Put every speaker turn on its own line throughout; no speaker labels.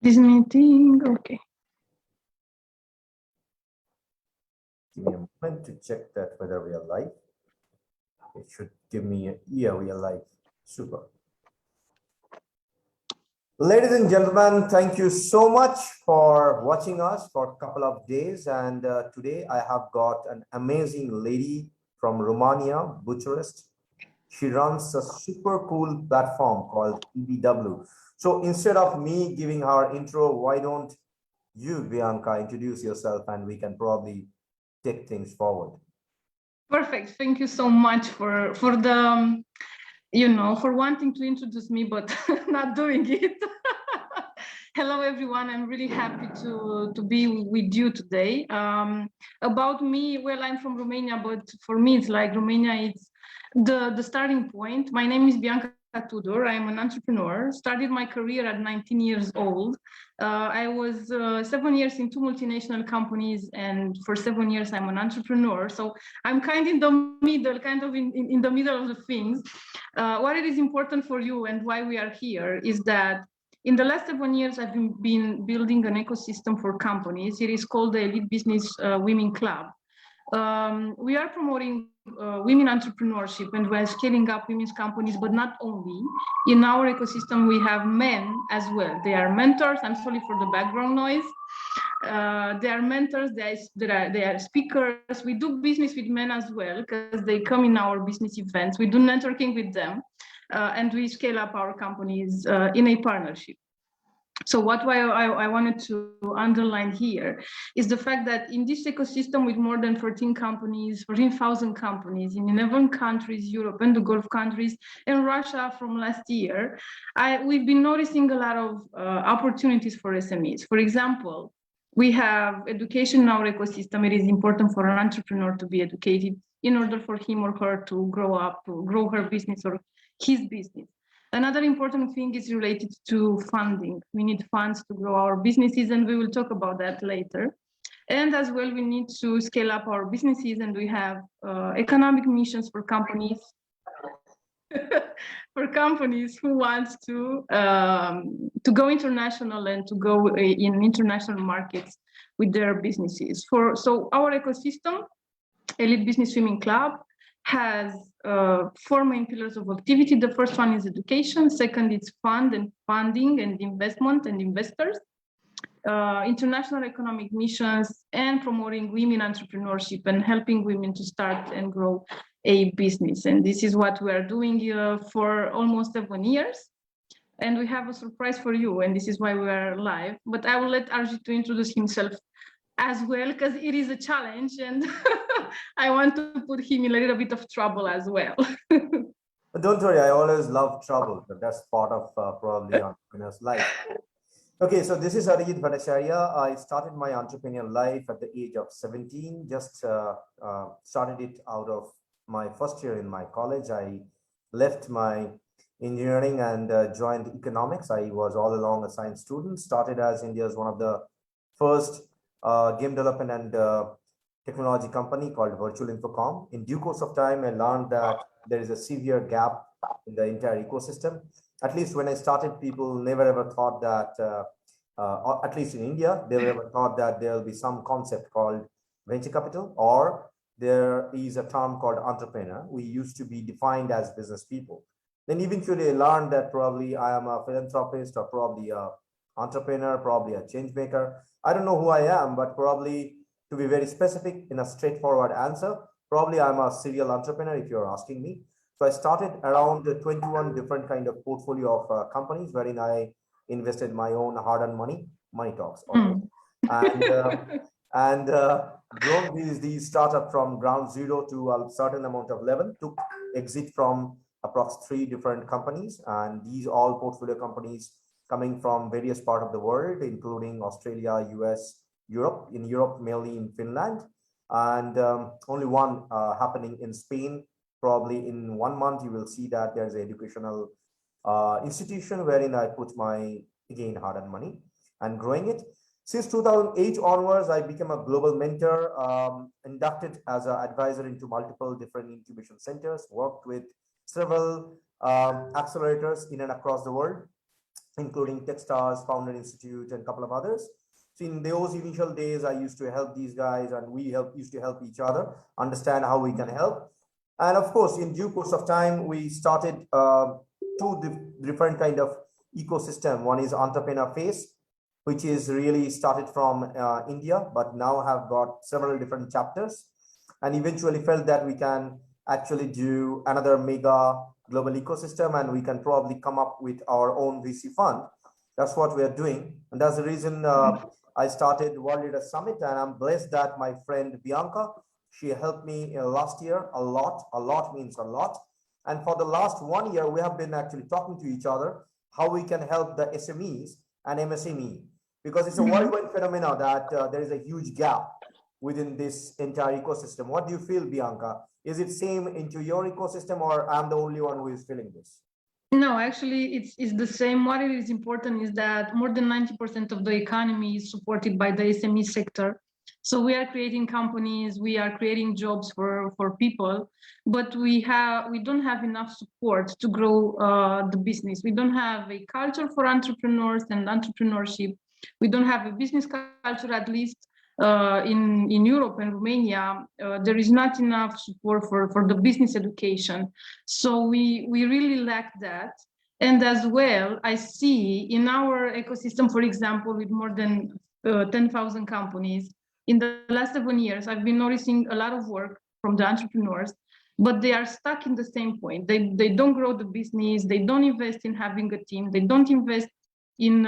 This meeting, okay.
Give me a moment to check that whether we are live. It should give me a, yeah, we are live. Super. Ladies and gentlemen, thank you so much for watching us for a couple of days. And today I have got an amazing lady from Romania, Bucharest. She runs a super cool platform called EBW. So instead of me giving her intro, why don't you, Bianca, introduce yourself and we can probably take things forward.
Perfect. Thank you so much for the for wanting to introduce me, but not doing it. Hello, everyone. I'm really happy to be with you today. About me, well, I'm from Romania, but for me, it's like Romania, it's the starting point. My name is Bianca Tudor. I'm an entrepreneur. Started my career at 19 years old. I was 7 years in 2 multinational companies, and for 7 years, I'm an entrepreneur. So I'm kind of in the middle, in the middle of the things. What it is important for you and why we are here is that in the last 7 years, I've been building an ecosystem for companies. It is called the Elite Business Women Club. We are promoting women entrepreneurship, and we're scaling up women's companies, but not only. In our ecosystem, we have men as well. They are mentors. I'm sorry for the background noise. They are mentors, they are speakers. We do business with men as well because they come in our business events. We do networking with them, and we scale up our companies in a partnership. So what I wanted to underline here is the fact that in this ecosystem with more than 14,000 companies in 11 countries, Europe and the Gulf countries, and Russia from last year, we've been noticing a lot of opportunities for SMEs. For example, we have education in our ecosystem. It is important for an entrepreneur to be educated in order for him or her to grow up, to grow her business or his business. Another important thing is related to funding. We need funds to grow our businesses, and we will talk about that later. And as well, we need to scale up our businesses, and we have economic missions for companies, for companies who want to go international and to go in international markets with their businesses. So our ecosystem, Elite Business Women Club, has 4 main pillars of activity. The first one is education. Second is funding and investment and investors. International economic missions, and promoting women entrepreneurship and helping women to start and grow a business. And this is what we are doing for almost 7 years. And we have a surprise for you, and this is why we are live. But I will let Arjit to introduce himself as well, because it is a challenge, and I want to put him in a little bit of trouble as well.
Don't worry, I always love trouble, but that's part of probably entrepreneur's life. Okay, so this is Badasharya. I started my entrepreneurial life at the age of 17, just started it out of my first year in my college. I left my engineering and joined economics. I was all along a science student, started as India's one of the first game development and technology company called Virtual Infocom. In due course of time, I learned that there is a severe gap in the entire ecosystem. At least when I started, people never ever thought that, or at least in India, they never thought that there will be some concept called venture capital, or there is a term called entrepreneur. We used to be defined as business people. Then eventually I learned that probably I am a philanthropist, or probably a entrepreneur, probably a change maker. I don't know who I am, but probably, to be very specific in a straightforward answer, probably I'm a serial entrepreneur if you're asking me. So I started around 21 different kind of portfolio of companies wherein I invested my own hard-earned money. Money talks, always. And grown these startup from ground zero to a certain amount of level, took exit from approx 3 different companies, and these all portfolio companies coming from various part of the world, including Australia, US, Europe. In Europe, mainly in Finland, and only one happening in Spain. Probably in 1 month, you will see that there's an educational institution wherein I put my, again, hard-earned money and growing it. Since 2008 onwards, I became a global mentor, inducted as an advisor into multiple different incubation centers, worked with several accelerators in and across the world. including Techstars, Founder Institute, and a couple of others. So in those initial days, I used to help these guys, and we used to help each other understand how we can help. And of course, in due course of time, we started two different kind of ecosystem. One is Entrepreneur Face, which is really started from India, but now have got several different chapters, and eventually felt that we can actually do another mega global ecosystem, and we can probably come up with our own VC fund. That's what we are doing, and that's the reason I started World Leader Summit, and I'm blessed that my friend Bianca, she helped me last year a lot. A lot means a lot. And for the last 1 year, we have been actually talking to each other how we can help the SMEs and MSME, because it's a worldwide phenomenon that there is a huge gap within this entire ecosystem. What do you feel, Bianca? Is it same into your ecosystem, or I'm the only one who is feeling this?
No, actually, it's the same. What is important is that more than 90% of the economy is supported by the SME sector. So we are creating companies, we are creating jobs for people, but we don't have enough support to grow the business. We don't have a culture for entrepreneurs and entrepreneurship. We don't have a business culture, at least in Europe and Romania. There is not enough support for the business education. So we really lack that. And as well, I see in our ecosystem, for example, with more than 10,000 companies, in the last 7 years, I've been noticing a lot of work from the entrepreneurs, but they are stuck in the same point. They don't grow the business, they don't invest in having a team, they don't invest in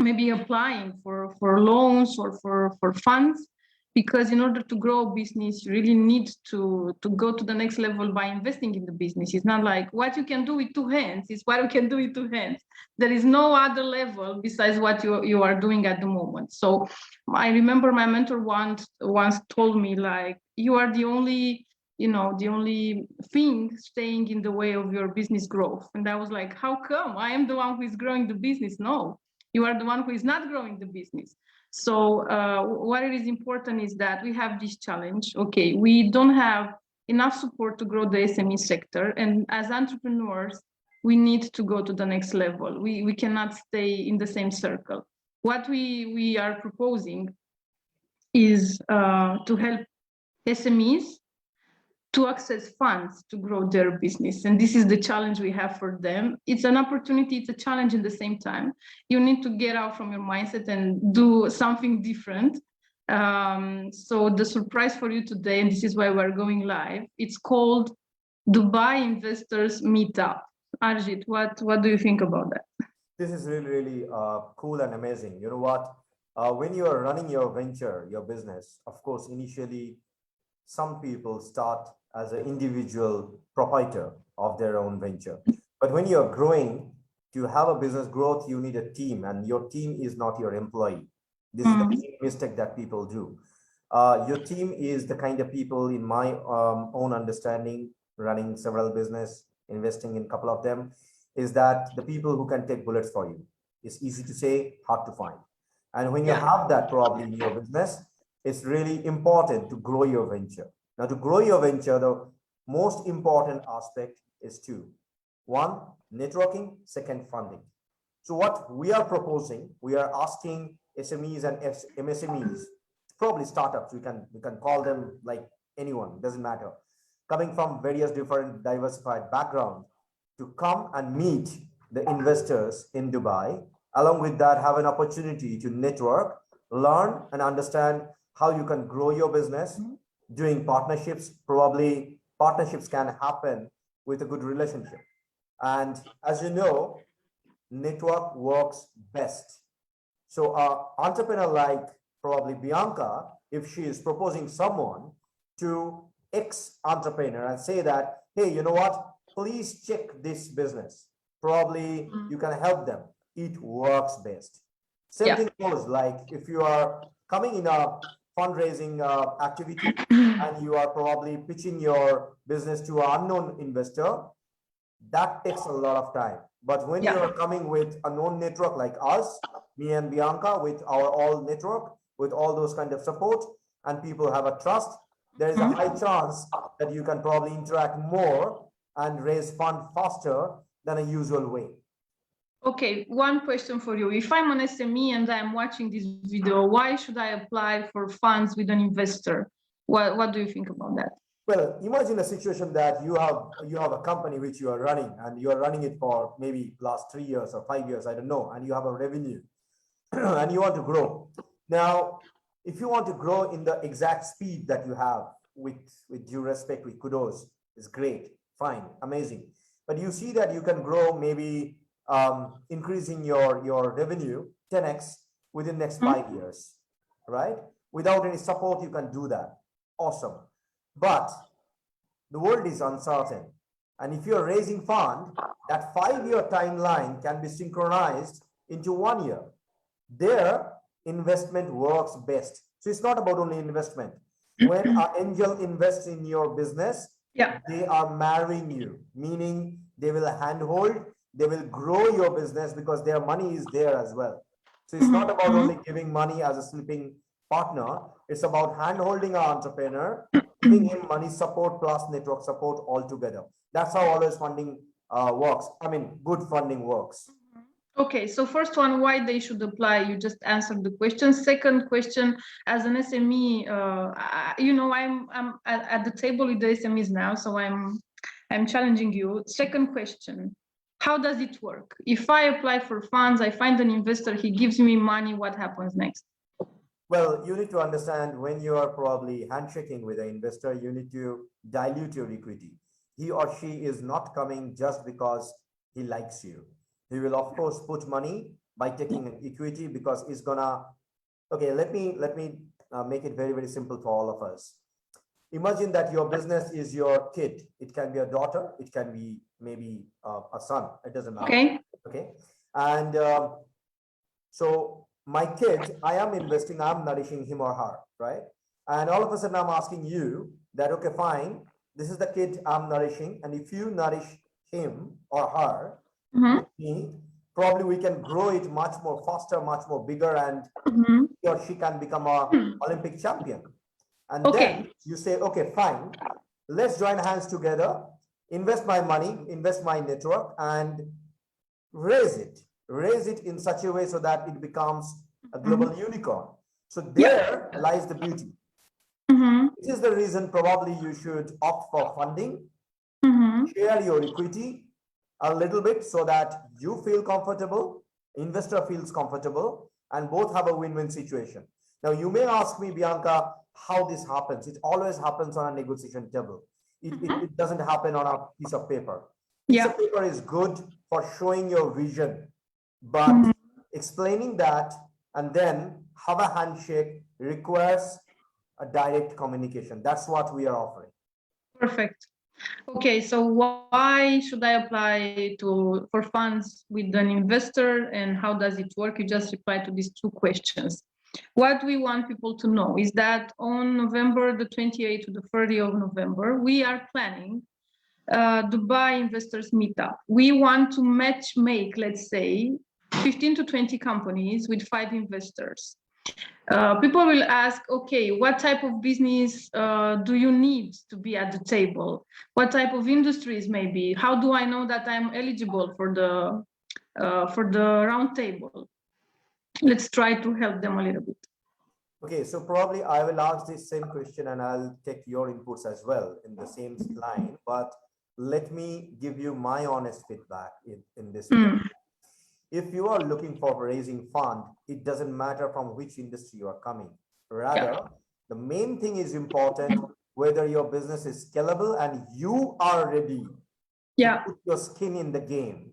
maybe applying for loans or for funds, because in order to grow a business, you really need to go to the next level by investing in the business. It's not like what you can do with 2 hands, it's what you can do with 2 hands. There is no other level besides what you are doing at the moment. So I remember my mentor once told me, like, you are the only thing staying in the way of your business growth. And I was like, how come? I am the one who is growing the business. No, you are the one who is not growing the business. So what it is important is that we have this challenge. Okay, we don't have enough support to grow the SME sector. And as entrepreneurs, we need to go to the next level. We cannot stay in the same circle. What we are proposing is to help SMEs to access funds to grow their business. And this is the challenge we have for them. It's an opportunity, it's a challenge at the same time. You need to get out from your mindset and do something different. So the surprise for you today, and this is why we're going live, it's called Dubai Investors Meetup. Arjit, what do you think about that?
This is really, really cool and amazing. You know what? When you are running your venture, your business, of course, initially, some people start as an individual proprietor of their own venture. But when you're growing, to have a business growth, you need a team, and your team is not your employee. This is the big mistake that people do. Your team is the kind of people, in my own understanding, running several business, investing in a couple of them, is that the people who can take bullets for you. It's easy to say, hard to find. And when you have that probably in your business, it's really important to grow your venture. Now, to grow your venture, the most important aspect is 2. 1, networking, 2, funding. So what we are proposing, we are asking SMEs and MSMEs, probably startups, we can call them like anyone, doesn't matter, coming from various different diversified backgrounds, to come and meet the investors in Dubai. Along with that, have an opportunity to network, learn, and understand how you can grow your business, doing partnerships. Probably partnerships can happen with a good relationship. And as you know, network works best. So entrepreneur like probably Bianca, if she is proposing someone to ex-entrepreneur and say that, hey, you know what, please check this business. Probably you can help them. It works best. Same thing goes, like if you are coming in a fundraising activity and you are probably pitching your business to an unknown investor, that takes a lot of time. But when you are coming with a known network like us, me and Bianca, with our all network, with all those kind of support, and people have a trust, there is a high chance that you can probably interact more and raise fund faster than a usual way.
Okay, one question for you. If I'm an SME and I'm watching this video, why should I apply for funds with an investor? What do you think about that?
Well, imagine a situation that you have a company which you are running, and you are running it for maybe last 3 years or 5 years, I don't know, and you have a revenue and you want to grow. Now, if you want to grow in the exact speed that you have, with due respect, with kudos, is great, fine, amazing. But you see that you can grow, maybe increasing your revenue 10x within next 5 years, right? Without any support, you can do that. Awesome. But the world is uncertain. And if you're raising fund, that 5 year timeline can be synchronized into 1 year. Their investment works best. So it's not about only investment. When an angel invests in your business,
Yeah.
they are marrying you, meaning they will handhold, they will grow your business because their money is there as well. So it's not about only giving money as a sleeping partner. It's about handholding an entrepreneur, giving him money support plus network support all together. That's how always funding works. I mean, good funding works.
Okay, so first one, why they should apply? You just answered the question. Second question, as an SME, I'm at the table with the SMEs now, so I'm challenging you. Second question, how does it work? If I apply for funds, I find an investor, he gives me money, what happens next?
Well, you need to understand, when you are probably handshaking with an investor, you need to dilute your equity. He or she is not coming just because he likes you. He will, of course, put money by taking an equity, because it's gonna. Okay, let me make it very, very simple for all of us. Imagine that your business is your kid. It can be a daughter. It can be maybe a son. It doesn't matter.
Okay.
Okay. And so my kid, I am investing, I'm nourishing him or her, right? And all of a sudden I'm asking you that, okay, fine, this is the kid I'm nourishing. And if you nourish him or her with me, probably we can grow it much more faster, much more bigger, and he or she can become a Olympic champion. And then you say, okay, fine, let's join hands together, invest my money, invest my network, and raise it in such a way so that it becomes a global unicorn. So there lies the beauty. This is the reason probably you should opt for funding, share your equity a little bit so that you feel comfortable, investor feels comfortable, and both have a win-win situation. Now, you may ask me, Bianca, how this happens. It always happens on a negotiation table. It doesn't happen on a piece of paper. Piece of paper is good for showing your vision, but explaining that and then have a handshake requires a direct communication. That's what we are offering.
Perfect. Okay, so why should I apply for funds with an investor, and how does it work? You just replied to these two questions. What we want people to know is that on November the 28th to the 30th of November, we are planning Dubai Investors Meetup. We want to make, let's say, 15 to 20 companies with 5 investors. People will ask, okay, what type of business do you need to be at the table? What type of industries maybe? How do I know that I'm eligible for the round table? Let's try to help them a little bit.
Okay, so probably I will ask this same question and I'll take your inputs as well in the same line, but let me give you my honest feedback in this. If you are looking for raising fund, it doesn't matter from which industry you are coming. Rather, the main thing is important, whether your business is scalable and you are ready to put your skin in the game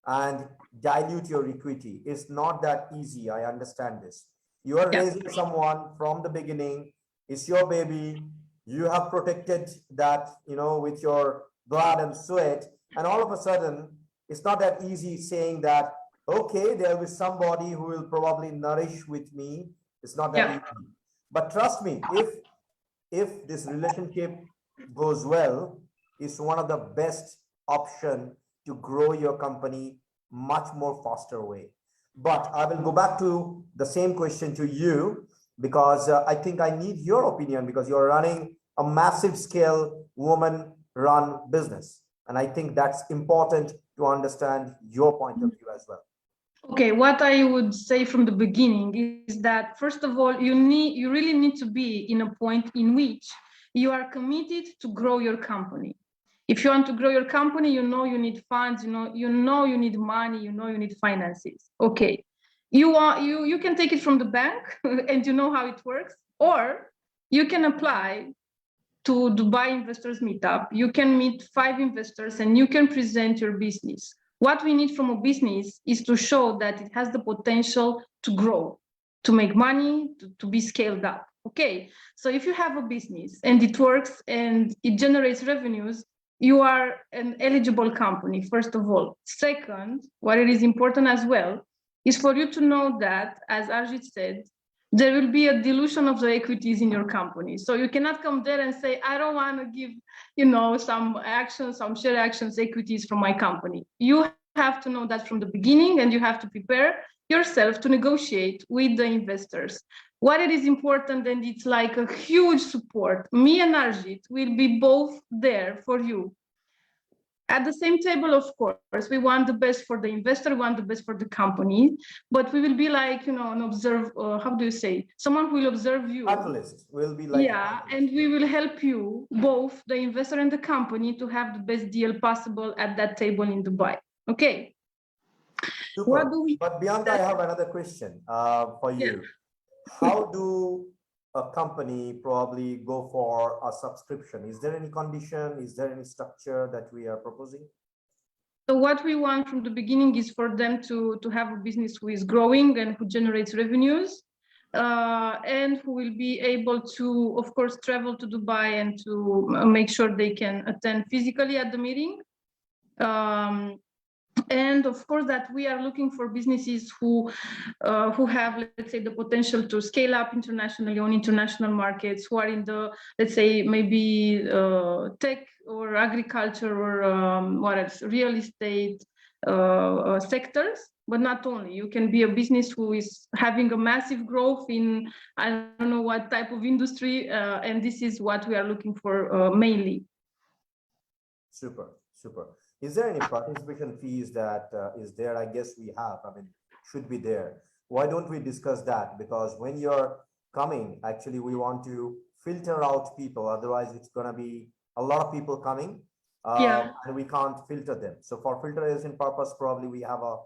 and dilute your equity. It's not that easy. I understand this. You are raising someone from the beginning. It's your baby. You have protected that, with your blood and sweat. And all of a sudden, it's not that easy saying that, okay, there will be somebody who will probably nourish with me. It's not that easy. But trust me, if this relationship goes well, it's one of the best option to grow your company much more faster way. But I will go back to the same question to you, because I think I need your opinion, because you're running a massive scale woman run business. And I think that's important to understand your point of view as well.
Okay, what I would say from the beginning is that first of all, you really need to be in a point in which you are committed to grow your company. If you want to grow your company, you know you need funds, you know you need money, you know you need finances. Okay, you can take it from the bank and you know how it works, or you can apply to Dubai Investors Meetup. You can meet 5 investors and you can present your business. What we need from a business is to show that it has the potential to grow, to make money, to be scaled up. Okay, so if you have a business and it works and it generates revenues, you are an eligible company, first of all. Second, what it is important as well is for you to know that, as Arjit said, there will be a dilution of the equities in your company. So you cannot come there and say, I don't want to give, some actions, some share actions, equities from my company. You have to know that from the beginning, and you have to prepare yourself to negotiate with the investors. What it is important, and it's like a huge support. Me and Arjit will be both there for you. At the same table, of course, we want the best for the investor, we want the best for the company, but we will be like, how do you say? Someone who will observe you.
Catalyst will be like.
Yeah, and we will help you, both the investor and the company, to have the best deal possible at that table in Dubai. Okay.
Super.
What do we?
But Bianca, I have another question for you.
Yeah.
How do a company probably go for a subscription? Is there any condition? Is there any structure that we are proposing?
So what we want from the beginning is for them to have a business who is growing and who generates revenues, and who will be able to, of course, travel to Dubai and to make sure they can attend physically at the meeting. And of course, that we are looking for businesses who have, let's say, the potential to scale up internationally on international markets, who are in the, let's say, maybe tech or agriculture or what else, real estate sectors. But not only, you can be a business who is having a massive growth in, I don't know what type of industry, and this is what we are looking for mainly.
Super, super. Is there any participation fees that is there? I guess we have, should be there. Why don't we discuss that? Because when you're coming, actually, we want to filter out people. Otherwise, it's going to be a lot of people coming and we can't filter them. So for filtration purpose, probably we have a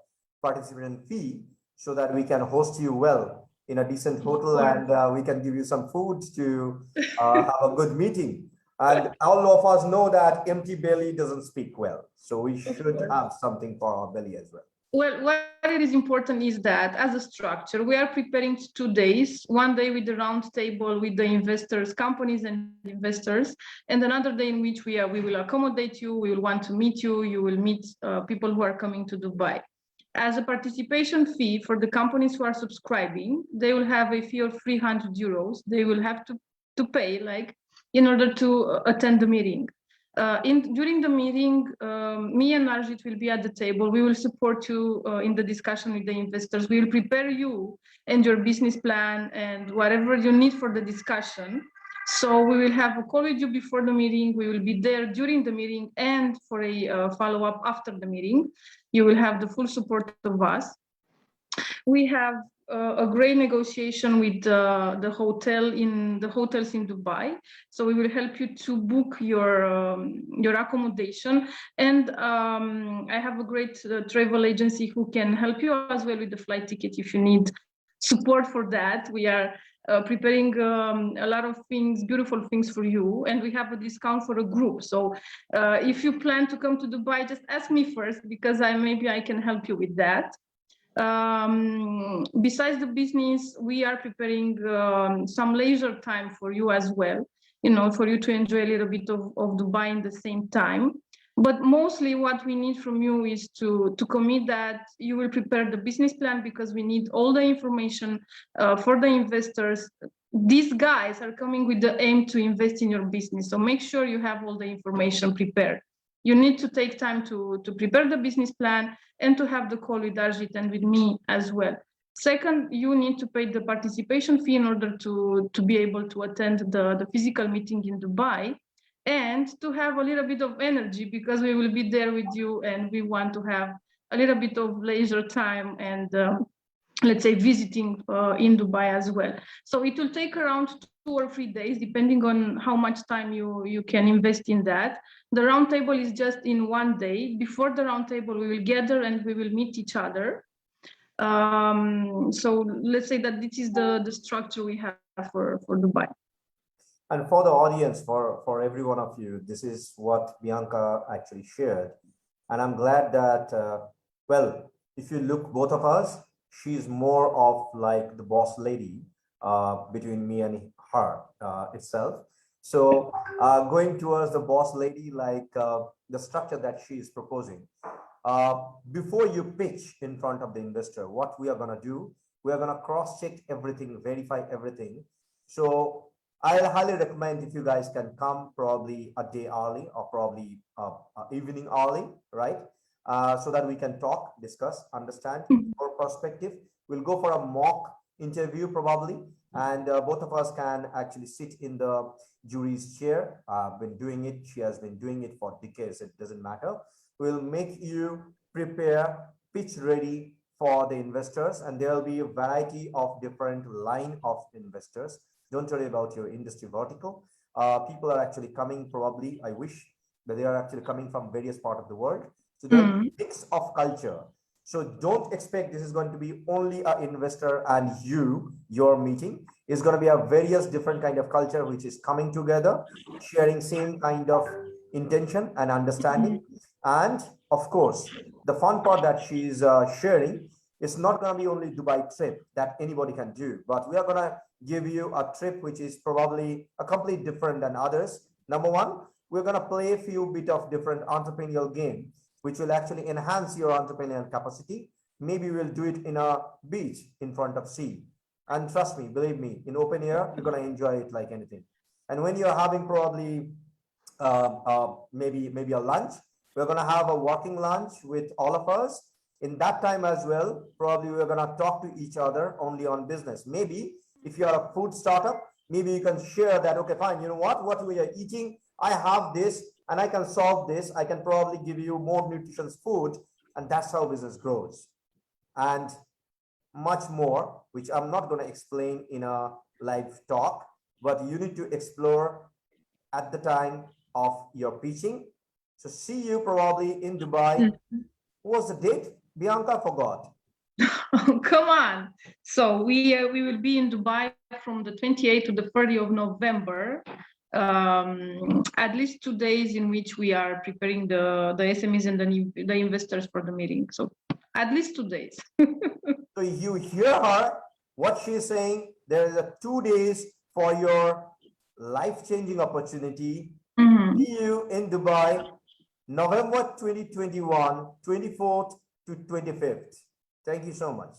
participation fee so that we can host you well in a decent hotel, and we can give you some food to have a good meeting. And all of us know that empty belly doesn't speak well. So we should have something for our belly as well.
Well, what it is important is that as a structure, we are preparing 2 days, 1 day with the round table with the investors, companies and investors, and another day in which we will accommodate you, we will want to meet you, you will meet people who are coming to Dubai. As a participation fee for the companies who are subscribing, they will have a fee of 300 euros. They will have to pay, in order to attend the meeting. During the meeting, me and Arjit will be at the table. We will support you in the discussion with the investors. We will prepare you and your business plan and whatever you need for the discussion. So we will have a call with you before the meeting. We will be there during the meeting and for a follow-up after the meeting. You will have the full support of us. We have a great negotiation with the hotels in Dubai. So we will help you to book your accommodation. And I have a great travel agency who can help you as well with the flight ticket if you need support for that. We are preparing a lot of things, beautiful things for you. And we have a discount for a group. So if you plan to come to Dubai, just ask me first, because maybe I can help you with that. Besides the business, we are preparing some leisure time for you as well, for you to enjoy a little bit of Dubai in the same time. But mostly what we need from you is to commit that you will prepare the business plan, because we need all the information for the investors. These guys are coming with the aim to invest in your business. So make sure you have all the information prepared. You need to take time to prepare the business plan and to have the call with Arjit and with me as well. Second, you need to pay the participation fee in order to be able to attend the physical meeting in Dubai. and to have a little bit of energy, because we will be there with you and we want to have a little bit of leisure time and let's say visiting in Dubai as well. So it will take around 2 or 3 days, depending on how much time you can invest in that. The roundtable is just in 1 day. Before the roundtable, we will gather and we will meet each other. So let's say that this is the structure we have for Dubai.
And for the audience, for every one of you, this is what Bianca actually shared. And I'm glad that, well, if you look both of us, she's more of like the boss lady between me and her itself. So going towards the boss lady, like the structure that she is proposing. Before you pitch in front of the investor, what we are going to do, we are going to cross-check everything, verify everything. So I'll highly recommend if you guys can come probably a day early or probably evening early, right? So that we can talk, discuss, understand your perspective. We'll go for a mock interview probably, and both of us can actually sit in the jury's chair. Been doing it. She has been doing it for decades. It doesn't matter. We'll make you prepare, pitch ready for the investors, and there will be a variety of different line of investors. Don't worry about your industry vertical. People are actually coming probably, I wish, that they are actually coming from various parts of the world. So there's a mix of culture. So don't expect this is going to be only an investor and your meeting. It's going to be a various different kind of culture which is coming together, sharing same kind of intention and understanding. And of course, the fun part that she's sharing is not going to be only Dubai trip that anybody can do, but we are going to give you a trip which is probably a completely different than others. Number one, we're going to play a few bit of different entrepreneurial game, which will actually enhance your entrepreneurial capacity. Maybe we'll do it in a beach in front of sea. And trust me, believe me, in open air, you're going to enjoy it like anything. And when you're having probably maybe a lunch, we're going to have a working lunch with all of us. In that time as well, probably we're going to talk to each other only on business. Maybe if you're a food startup, maybe you can share that, okay, fine, you know what we are eating, I have this and I can solve this. I can probably give you more nutritious food, and that's how business grows. And much more, which I'm not going to explain in a live talk, but you need to explore at the time of your pitching. So see you probably in Dubai. What was the date? Bianca forgot.
Oh, come on. So we will be in Dubai from the 28th to the 30th of November. At least 2 days in which we are preparing the SMEs and the investors for the meeting. So at least 2 days.
So you hear her, what she's saying, there is a 2 days for your life-changing opportunity. See you in Dubai, November 2021, 24th to 25th. Thank you so much.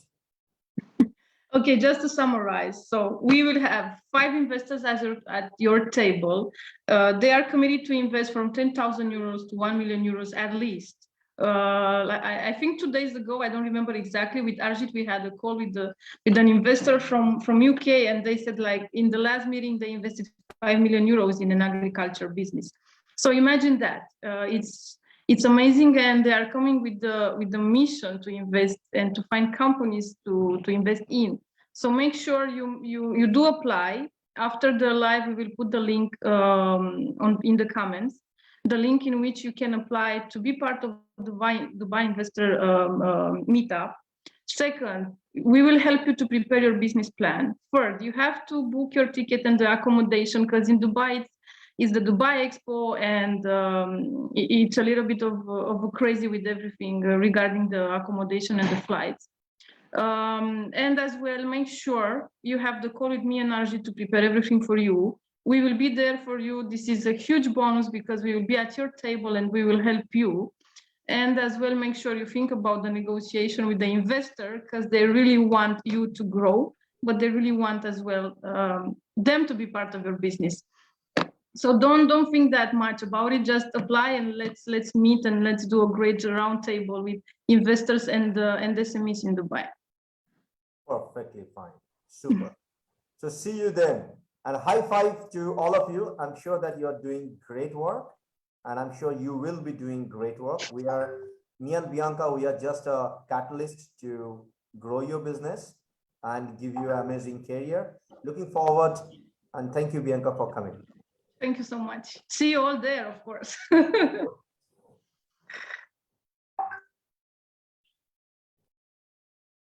Okay, just to summarize, so we will have 5 investors at your table. They are committed to invest from 10,000 euros to 1 million euros at least. I think 2 days ago, I don't remember exactly, with Arjit, we had a call with an investor from UK, and they said, like, in the last meeting, they invested 5 million euros in an agriculture business. So imagine that. It's amazing, and they are coming with the mission to invest and to find companies to invest in. So make sure you do apply. After the live, we will put the link in the comments, the link in which you can apply to be part of the Dubai Investor meetup. Second, we will help you to prepare your business plan. Third, you have to book your ticket and the accommodation, because in Dubai it's the Dubai Expo, and it's a little bit of crazy with everything regarding the accommodation and the flights. And as well, make sure you have the call with me and Arjit to prepare everything for you. We will be there for you. This is a huge bonus because we will be at your table and we will help you. And as well, make sure you think about the negotiation with the investor, because they really want you to grow, but they really want as well them to be part of your business. So don't think that much about it. Just apply and let's meet and let's do a great roundtable with investors and SMEs in Dubai.
Perfectly fine. Super. So see you then. And a high five to all of you. I'm sure that you are doing great work, and I'm sure you will be doing great work. Me and Bianca, we are just a catalyst to grow your business and give you an amazing career. Looking forward, and thank you, Bianca, for coming.
Thank you so much. See you all there, of course.